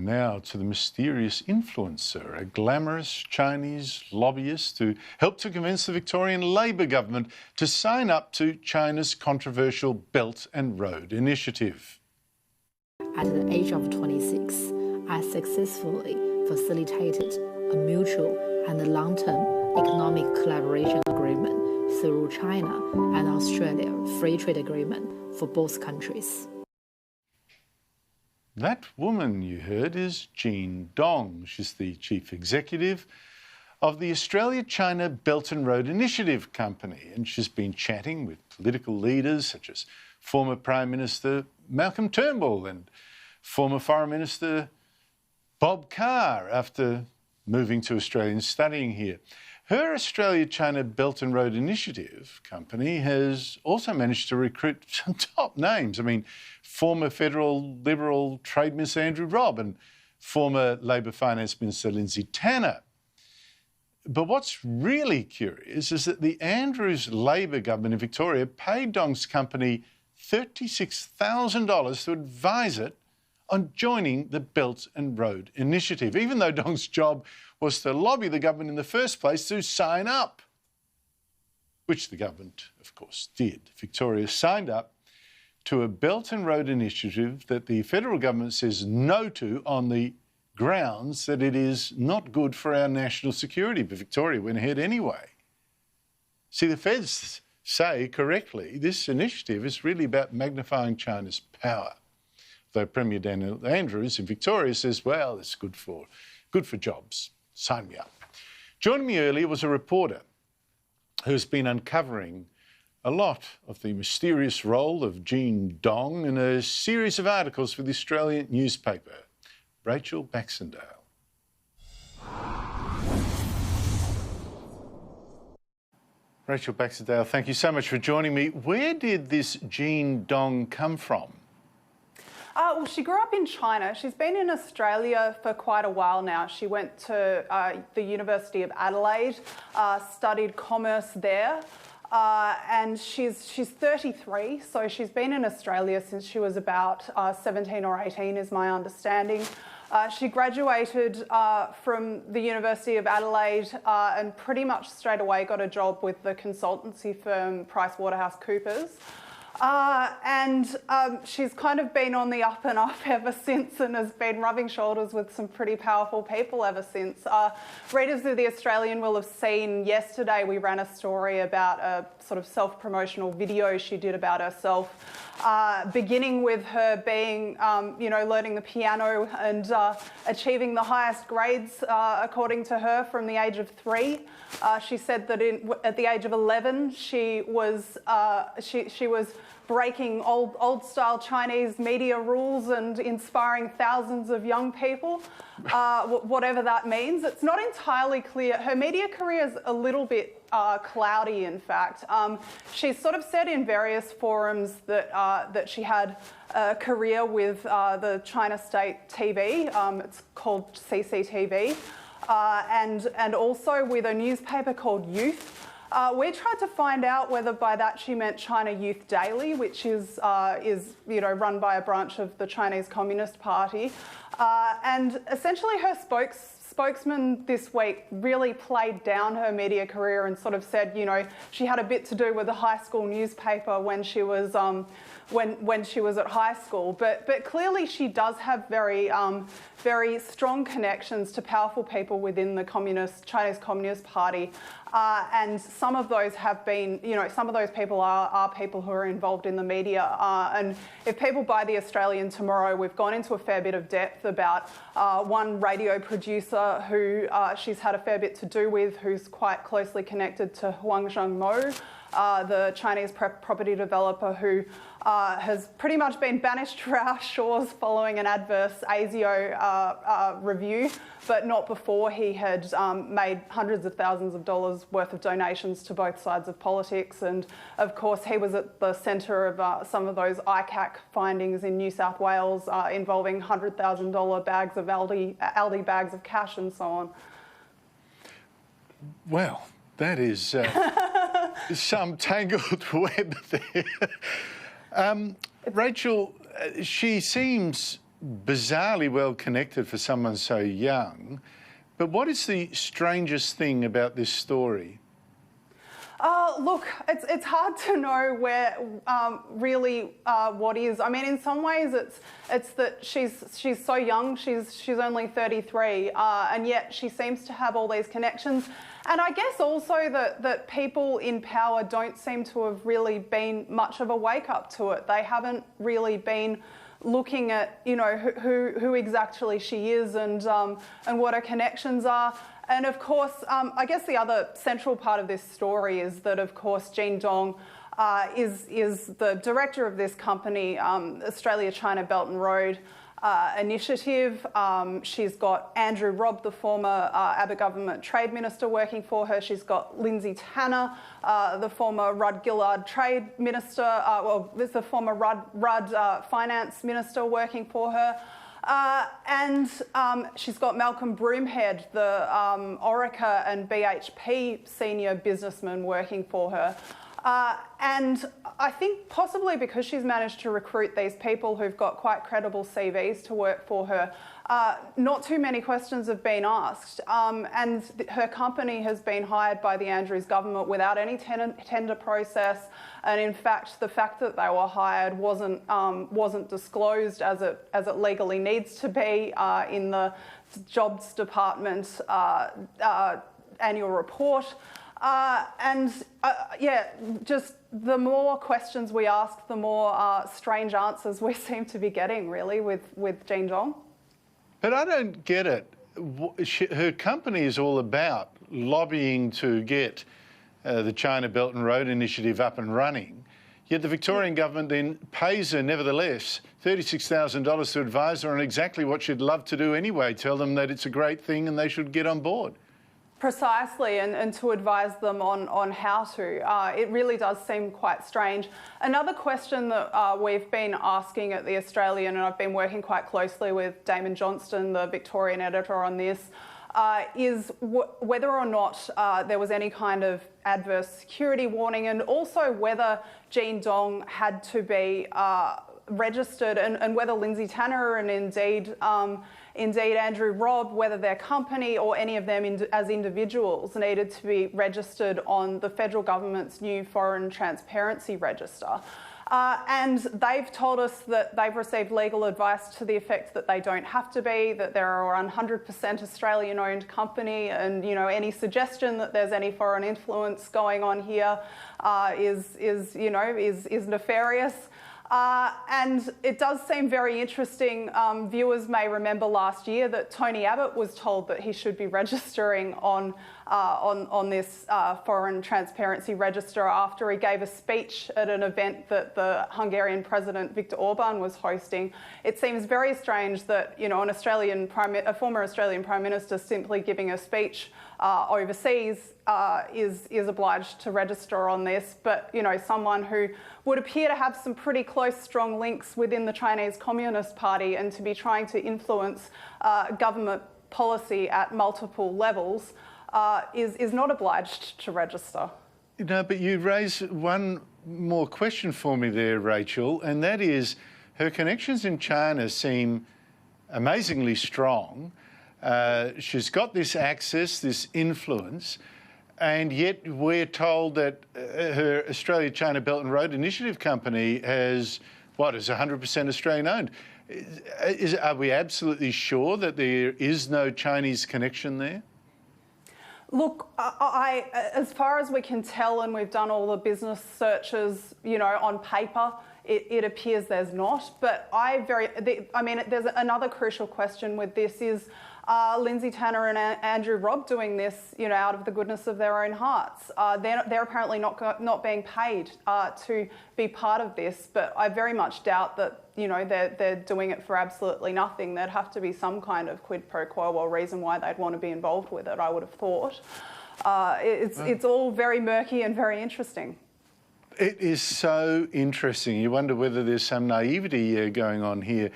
And now to the mysterious influencer, a glamorous Chinese lobbyist who helped to convince the Victorian Labor government to sign up to China's controversial Belt and Road Initiative. At the age of 26, I successfully facilitated a mutual and long-term economic collaboration agreement through China and Australia Free Trade Agreement for both countries. That woman you heard is Jean Dong. She's the chief executive of the Australia-China Belt and Road Initiative company, and she's been chatting with political leaders such as former Prime Minister Malcolm Turnbull and former Foreign Minister Bob Carr after moving to Australia and studying here. Her Australia-China Belt and Road Initiative company has also managed to recruit some top names. I mean, former Federal Liberal Trade Minister Andrew Robb and former Labor Finance Minister Lindsay Tanner. But what's really curious is that the Andrews Labor government in Victoria paid Dong's company $36,000 to advise it on joining the Belt and Road Initiative, even though Dong's job was to lobby the government in the first place to sign up, which the government, of course, did. Victoria signed up to a Belt and Road Initiative that the federal government says no to on the grounds that it is not good for our national security, but Victoria went ahead anyway. See, the feds say correctly this initiative is really about magnifying China's power. Though Premier Daniel Andrews in Victoria says, well, it's good for jobs. Sign me up. Joining me earlier was a reporter who's been uncovering a lot of the mysterious role of Jean Dong in a series of articles for the Australian newspaper, Ms Baxendale. Ms Baxendale, thank you so much for joining me. Where did this Jean Dong come from? Well, she grew up in China. She's been in Australia for quite a while now. She went to the University of Adelaide, studied commerce there, and she's 33, so she's been in Australia since she was about 17 or 18, is my understanding. She graduated from the University of Adelaide and pretty much straight away got a job with the consultancy firm PricewaterhouseCoopers. She's kind of been on the up and up ever since and has been rubbing shoulders with some pretty powerful people ever since. Readers of The Australian will have seen yesterday we ran a story about a sort of self-promotional video she did about herself, beginning with her being, learning the piano and achieving the highest grades, according to her, from the age of 3. She said that at the age of 11, she was breaking old-style Chinese media rules and inspiring thousands of young people, whatever that means. It's not entirely clear. Her media career is a little bit cloudy, in fact. She's sort of said in various forums that she had a career with the China State TV. It's called CCTV. And also with a newspaper called Youth. We tried to find out whether by that she meant China Youth Daily, which is run by a branch of the Chinese Communist Party. And essentially her spokesman this week really played down her media career and sort of said, she had a bit to do with the high school newspaper when she was when she was at high school. But clearly she does have very strong connections to powerful people within the Chinese Communist Party. And some of those have been, some of those people are people who are involved in the media. And if people buy The Australian tomorrow, we've gone into a fair bit of depth about one radio producer who she's had a fair bit to do with, who's quite closely connected to Huang Zhengmo, the Chinese property developer who has pretty much been banished to our shores following an adverse ASIO review, but not before he had made hundreds of thousands of dollars worth of donations to both sides of politics. And of course, he was at the centre of some of those ICAC findings in New South Wales involving $100,000 bags of Aldi bags of cash and so on. Well, that is some tangled web there. Rachel, she seems bizarrely well connected for someone so young. But what is the strangest thing about this story? Look, it's hard to know where really what is. I mean, in some ways, it's that she's so young. She's only 33, and yet she seems to have all these connections. And I guess also that people in power don't seem to have really been much of a wake up to it. They haven't really been looking at, you know, who exactly she is and what her connections are. And of course, I guess the other central part of this story is that, of course, Jane Dong is the director of this company, Australia-China Belt and Road Initiative. She's got Andrew Robb, the former Abbott government trade minister, working for her. She's got Lindsay Tanner, the former Rudd-Gillard trade minister, the former Rudd finance minister working for her. And she's got Malcolm Broomhead, the Orica and BHP senior businessman working for her. And I think possibly because she's managed to recruit these people who've got quite credible CVs to work for her, not too many questions have been asked. And her company has been hired by the Andrews government without any tender process. And in fact, the fact that they were hired wasn't disclosed as it legally needs to be in the Jobs Department annual report. Just the more questions we ask, the more strange answers we seem to be getting, really, with Jane Dong. But I don't get it. Her company is all about lobbying to get the China Belt and Road Initiative up and running, yet the Victorian government then pays her, nevertheless, $36,000 to advise her on exactly what she'd love to do anyway, tell them that it's a great thing and they should get on board. Precisely, and to advise them on how to. It really does seem quite strange. Another question that we've been asking at The Australian, and I've been working quite closely with Damon Johnston, the Victorian editor, on this, is whether or not there was any kind of adverse security warning, and also whether Jane Dong had to be registered, and whether Lindsay Tanner and indeed Andrew Robb, whether their company or any of them as individuals needed to be registered on the federal government's new Foreign Transparency Register. And they've told us that they've received legal advice to the effect that they don't have to be, that they're a 100% Australian-owned company, and any suggestion that there's any foreign influence going on here is nefarious. And it does seem very interesting. Viewers may remember last year that Tony Abbott was told that he should be registering on this Foreign Transparency Register after he gave a speech at an event that the Hungarian President Viktor Orban was hosting. It seems very strange that a former Australian Prime Minister simply giving a speech overseas is obliged to register on this, but someone who would appear to have some pretty close, strong links within the Chinese Communist Party and to be trying to influence government policy at multiple levels is not obliged to register. But you raise one more question for me there, Rachel, and that is her connections in China seem amazingly strong. She's got this access, this influence, and yet we're told that her Australia-China Belt and Road Initiative company is 100% Australian-owned. Are we absolutely sure that there is no Chinese connection there? Look, as far as we can tell, and we've done all the business searches, on paper, it appears there's not. But there's another crucial question with this is, Lindsay Tanner and Andrew Robb doing this, out of the goodness of their own hearts. They're apparently not being paid to be part of this, but I very much doubt that they're doing it for absolutely nothing. There'd have to be some kind of quid pro quo or reason why they'd want to be involved with it, I would have thought. It's all very murky and very interesting. It is so interesting. You wonder whether there's some naivety going on here.